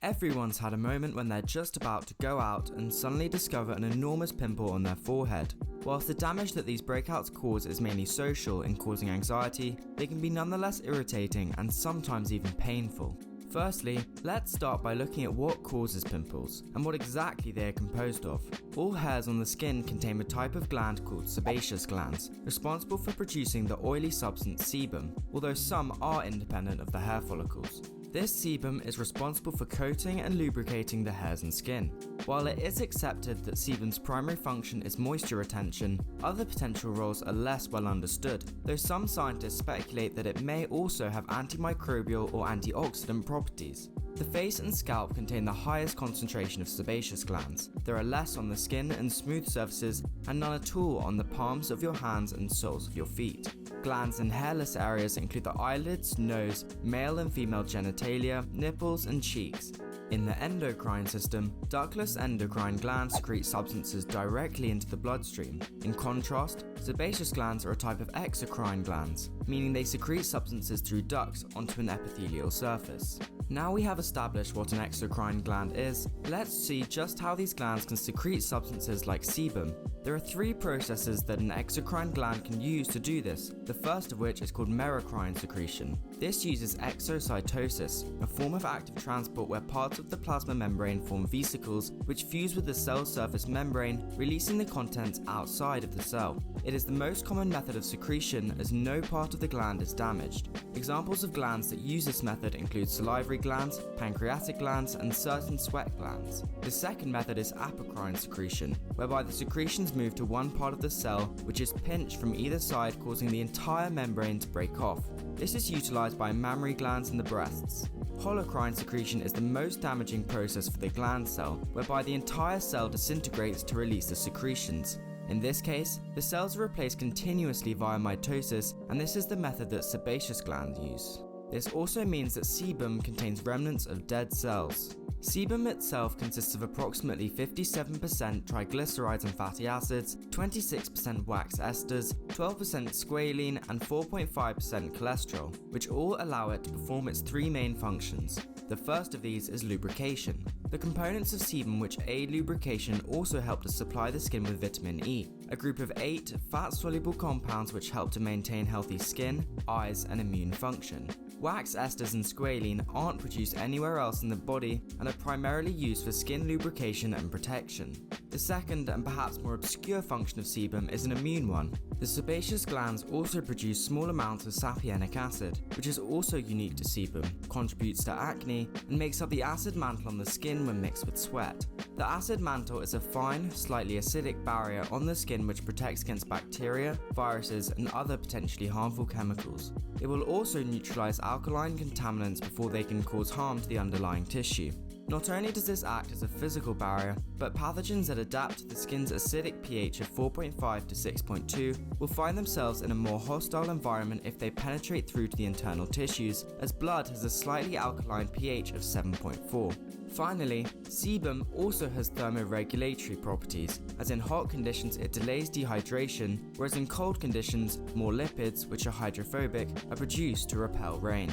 Everyone's had a moment when they're just about to go out and suddenly discover an enormous pimple on their forehead. Whilst the damage that these breakouts cause is mainly social in causing anxiety, they can be nonetheless irritating and sometimes even painful. Firstly, let's start by looking at what causes pimples and what exactly they are composed of. All hairs on the skin contain a type of gland called sebaceous glands, responsible for producing the oily substance sebum, although some are independent of the hair follicles. This sebum is responsible for coating and lubricating the hairs and skin. While it is accepted that sebum's primary function is moisture retention, other potential roles are less well understood, though some scientists speculate that it may also have antimicrobial or antioxidant properties. The face and scalp contain the highest concentration of sebaceous glands. There are less on the skin and smooth surfaces, and none at all on the palms of your hands and soles of your feet. Glands in hairless areas include the eyelids, nose, male and female genitalia, nipples, and cheeks. In the endocrine system, ductless endocrine glands secrete substances directly into the bloodstream. In contrast, sebaceous glands are a type of exocrine glands, meaning they secrete substances through ducts onto an epithelial surface. Now we have established what an exocrine gland is, let's see just how these glands can secrete substances like sebum. There are three processes that an exocrine gland can use to do this, the first of which is called merocrine secretion. This uses exocytosis, a form of active transport where parts of the plasma membrane form vesicles which fuse with the cell surface membrane, releasing the contents outside of the cell. It is the most common method of secretion as no part of the gland is damaged. Examples of glands that use this method include salivary glands, pancreatic glands, and certain sweat glands. The second method is apocrine secretion, whereby the secretions move to one part of the cell which is pinched from either side, causing the entire membrane to break off. This is utilized by mammary glands in the breasts. Holocrine secretion is the most damaging process for the gland cell, whereby the entire cell disintegrates to release the secretions. In this case, the cells are replaced continuously via mitosis, and this is the method that sebaceous glands use. This also means that sebum contains remnants of dead cells. Sebum itself consists of approximately 57% triglycerides and fatty acids, 26% wax esters, 12% squalene, and 4.5% cholesterol, which all allow it to perform its three main functions. The first of these is lubrication. The components of sebum which aid lubrication also help to supply the skin with vitamin E, a group of 8 fat-soluble compounds which help to maintain healthy skin, eyes, and immune function. Wax esters and squalene aren't produced anywhere else in the body and are primarily used for skin lubrication and protection. The second and perhaps more obscure function of sebum is an immune one. The sebaceous glands also produce small amounts of sapienic acid, which is also unique to sebum, contributes to acne, and makes up the acid mantle on the skin when mixed with sweat. The acid mantle is a fine, slightly acidic barrier on the skin which protects against bacteria, viruses, and other potentially harmful chemicals. It will also neutralize alkaline contaminants before they can cause harm to the underlying tissue. Not only does this act as a physical barrier, but pathogens that adapt to the skin's acidic pH of 4.5 to 6.2 will find themselves in a more hostile environment if they penetrate through to the internal tissues, as blood has a slightly alkaline pH of 7.4. Finally, sebum also has thermoregulatory properties, as in hot conditions it delays dehydration, whereas in cold conditions, more lipids, which are hydrophobic, are produced to repel rain.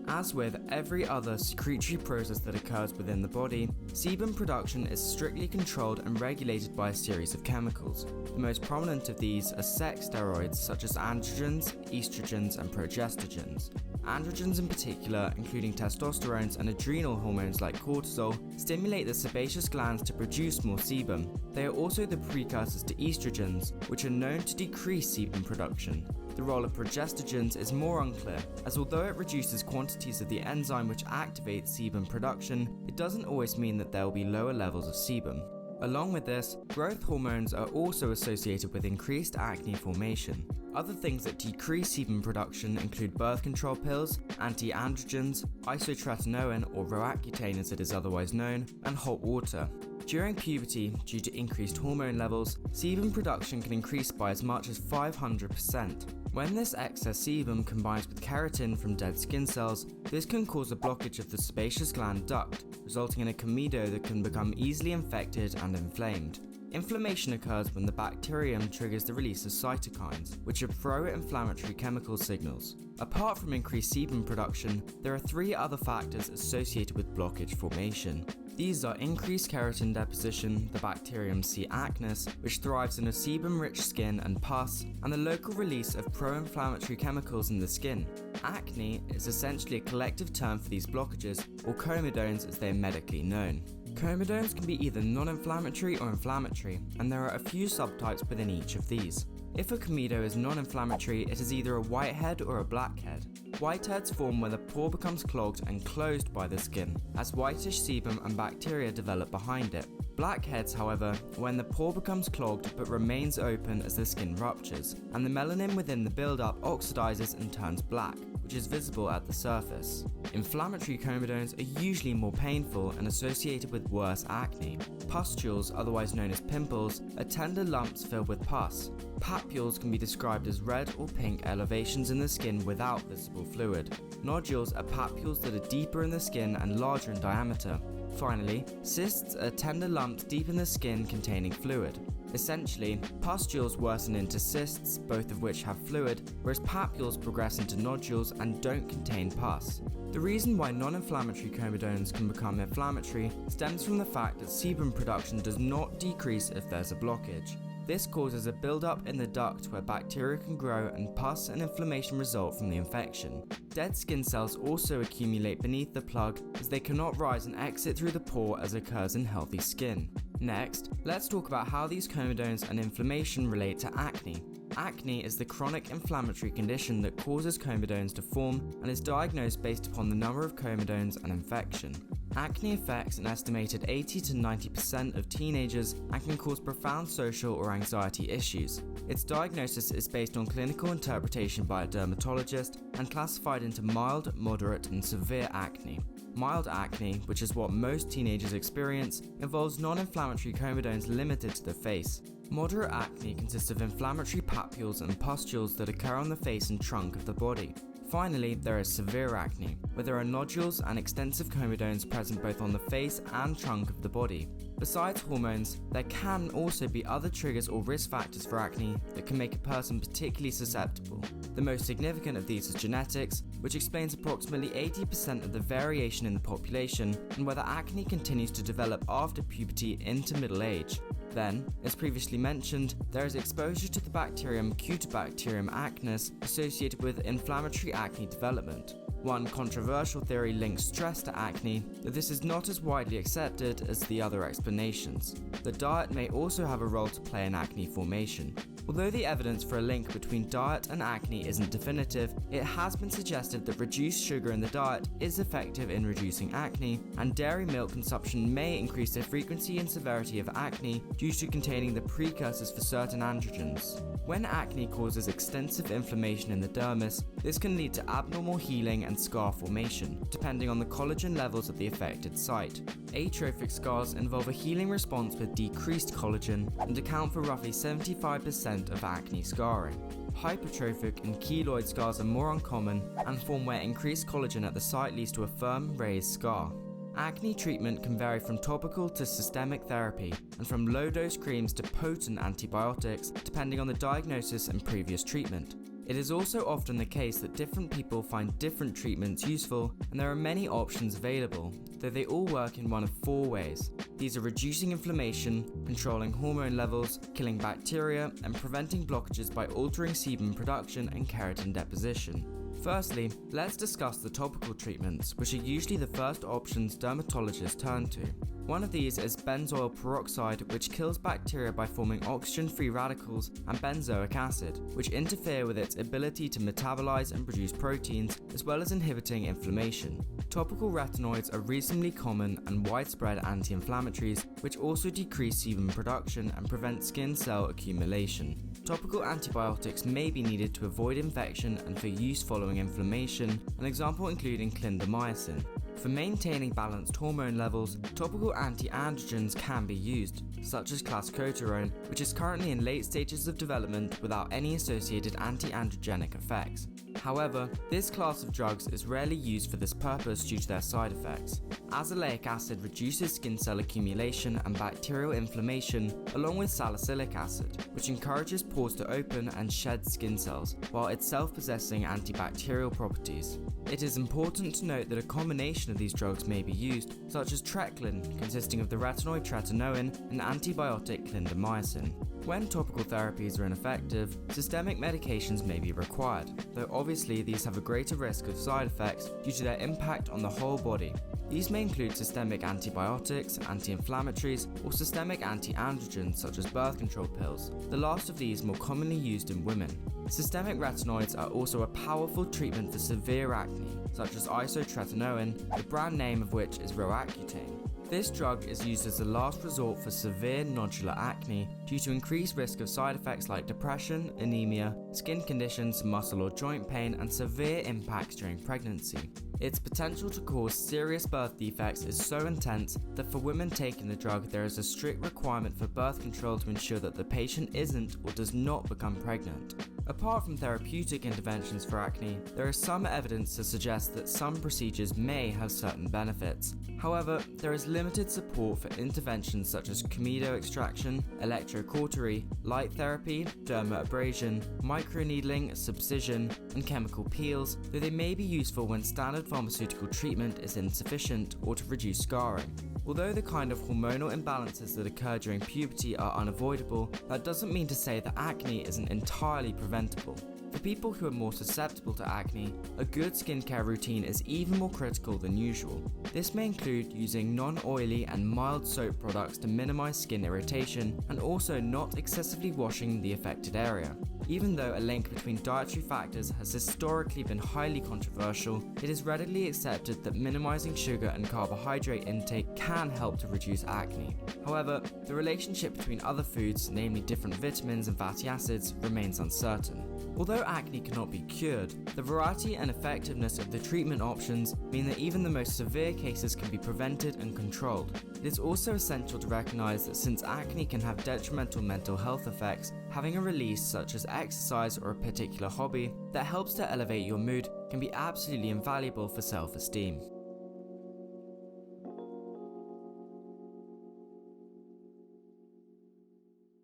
As with every other secretory process that occurs within the body, sebum production is strictly controlled and regulated by a series of chemicals. The most prominent of these are sex steroids such as androgens, estrogens, and progestogens. Androgens in particular, including testosterones and adrenal hormones like cortisol, stimulate the sebaceous glands to produce more sebum. They are also the precursors to estrogens, which are known to decrease sebum production. The role of progestogens is more unclear, as although it reduces quantities of the enzyme which activates sebum production, it doesn't always mean that there will be lower levels of sebum. Along with this, growth hormones are also associated with increased acne formation. Other things that decrease sebum production include birth control pills, anti-androgens, isotretinoin or Roaccutane as it is otherwise known, and hot water. During puberty, due to increased hormone levels, sebum production can increase by as much as 500%. When this excess sebum combines with keratin from dead skin cells, this can cause a blockage of the sebaceous gland duct, resulting in a comedo that can become easily infected and inflamed. Inflammation occurs when the bacterium triggers the release of cytokines, which are pro-inflammatory chemical signals. Apart from increased sebum production, there are 3 other factors associated with blockage formation. These are increased keratin deposition, the bacterium C. acnes, which thrives in a sebum-rich skin and pus, and the local release of pro-inflammatory chemicals in the skin. Acne is essentially a collective term for these blockages, or comedones as they are medically known. Comedones can be either non-inflammatory or inflammatory, and there are a few subtypes within each of these. If a comedo is non-inflammatory, it is either a whitehead or a blackhead. Whiteheads form when the pore becomes clogged and closed by the skin, as whitish sebum and bacteria develop behind it. Blackheads, however, when the pore becomes clogged but remains open as the skin ruptures, and the melanin within the buildup oxidizes and turns black, which is visible at the surface. Inflammatory comedones are usually more painful and associated with worse acne. Pustules, otherwise known as pimples, are tender lumps filled with pus. Papules can be described as red or pink elevations in the skin without visible fluid. Nodules are papules that are deeper in the skin and larger in diameter. Finally, cysts are tender lumps deep in the skin containing fluid. Essentially, pustules worsen into cysts, both of which have fluid, whereas papules progress into nodules and don't contain pus. The reason why non-inflammatory comedones can become inflammatory stems from the fact that sebum production does not decrease if there's a blockage. This causes a buildup in the duct where bacteria can grow and pus and inflammation result from the infection. Dead skin cells also accumulate beneath the plug as they cannot rise and exit through the pore as occurs in healthy skin. Next, let's talk about how these comedones and inflammation relate to acne. Acne is the chronic inflammatory condition that causes comedones to form and is diagnosed based upon the number of comedones and infection. Acne affects an estimated 80 to 90% of teenagers and can cause profound social or anxiety issues. Its diagnosis is based on clinical interpretation by a dermatologist and classified into mild, moderate, and severe acne. Mild acne, which is what most teenagers experience, involves non-inflammatory comedones limited to the face. Moderate acne consists of inflammatory papules and pustules that occur on the face and trunk of the body. Finally, there is severe acne, where there are nodules and extensive comedones present both on the face and trunk of the body. Besides hormones, there can also be other triggers or risk factors for acne that can make a person particularly susceptible. The most significant of these is genetics, which explains approximately 80% of the variation in the population and whether acne continues to develop after puberty into middle age. Then, as previously mentioned, there is exposure to the bacterium Cutibacterium acnes associated with inflammatory acne development. One controversial theory links stress to acne, but this is not as widely accepted as the other explanations. The diet may also have a role to play in acne formation. Although the evidence for a link between diet and acne isn't definitive, it has been suggested that reduced sugar in the diet is effective in reducing acne, and dairy milk consumption may increase the frequency and severity of acne due to containing the precursors for certain androgens. When acne causes extensive inflammation in the dermis, this can lead to abnormal healing and scar formation, depending on the collagen levels at the affected site. Atrophic scars involve a healing response with decreased collagen and account for roughly 75% of acne scarring. Hypertrophic and keloid scars are more uncommon and form where increased collagen at the site leads to a firm, raised scar. Acne treatment can vary from topical to systemic therapy, and from low-dose creams to potent antibiotics, depending on the diagnosis and previous treatment. It is also often the case that different people find different treatments useful, and there are many options available, though they all work in one of 4 ways. These are reducing inflammation, controlling hormone levels, killing bacteria, and preventing blockages by altering sebum production and keratin deposition. Firstly, let's discuss the topical treatments, which are usually the first options dermatologists turn to. One of these is benzoyl peroxide, which kills bacteria by forming oxygen-free radicals, and benzoic acid, which interfere with its ability to metabolize and produce proteins, as well as inhibiting inflammation. Topical retinoids are reasonably common and widespread anti-inflammatories, which also decrease sebum production and prevent skin cell accumulation. Topical antibiotics may be needed to avoid infection and for use following inflammation, an example including clindamycin. For maintaining balanced hormone levels, topical anti-androgens can be used, such as clascoterone, which is currently in late stages of development without any associated anti-androgenic effects. However, this class of drugs is rarely used for this purpose due to their side effects. Azelaic acid reduces skin cell accumulation and bacterial inflammation, along with salicylic acid, which encourages pores to open and shed skin cells, while itself possessing antibacterial properties. It is important to note that a combination of these drugs may be used, such as Treclin, consisting of the retinoid tretinoin and antibiotic clindamycin. When topical therapies are ineffective, systemic medications may be required, though obviously these have a greater risk of side effects due to their impact on the whole body. These may include systemic antibiotics, anti-inflammatories, or systemic anti-androgens such as birth control pills, the last of these more commonly used in women. Systemic retinoids are also a powerful treatment for severe acne, such as isotretinoin, the brand name of which is Roaccutane. This drug is used as a last resort for severe nodular acne due to increased risk of side effects like depression, anemia, skin conditions, muscle or joint pain, and severe impacts during pregnancy. Its potential to cause serious birth defects is so intense that for women taking the drug, there is a strict requirement for birth control to ensure that the patient isn't or does not become pregnant. Apart from therapeutic interventions for acne, there is some evidence to suggest that some procedures may have certain benefits. However, there is limited support for interventions such as comedo extraction, electrocautery, light therapy, dermabrasion, microneedling, subcision, and chemical peels, though they may be useful when standard pharmaceutical treatment is insufficient or to reduce scarring. Although the kind of hormonal imbalances that occur during puberty are unavoidable, that doesn't mean to say that acne isn't entirely preventable. For people who are more susceptible to acne, a good skincare routine is even more critical than usual. This may include using non-oily and mild soap products to minimize skin irritation, and also not excessively washing the affected area. Even though a link between dietary factors has historically been highly controversial, it is readily accepted that minimizing sugar and carbohydrate intake can help to reduce acne. However, the relationship between other foods, namely different vitamins and fatty acids, remains uncertain. Although acne cannot be cured, the variety and effectiveness of the treatment options mean that even the most severe cases can be prevented and controlled. It is also essential to recognize that since acne can have detrimental mental health effects, having a release such as exercise or a particular hobby that helps to elevate your mood can be absolutely invaluable for self-esteem.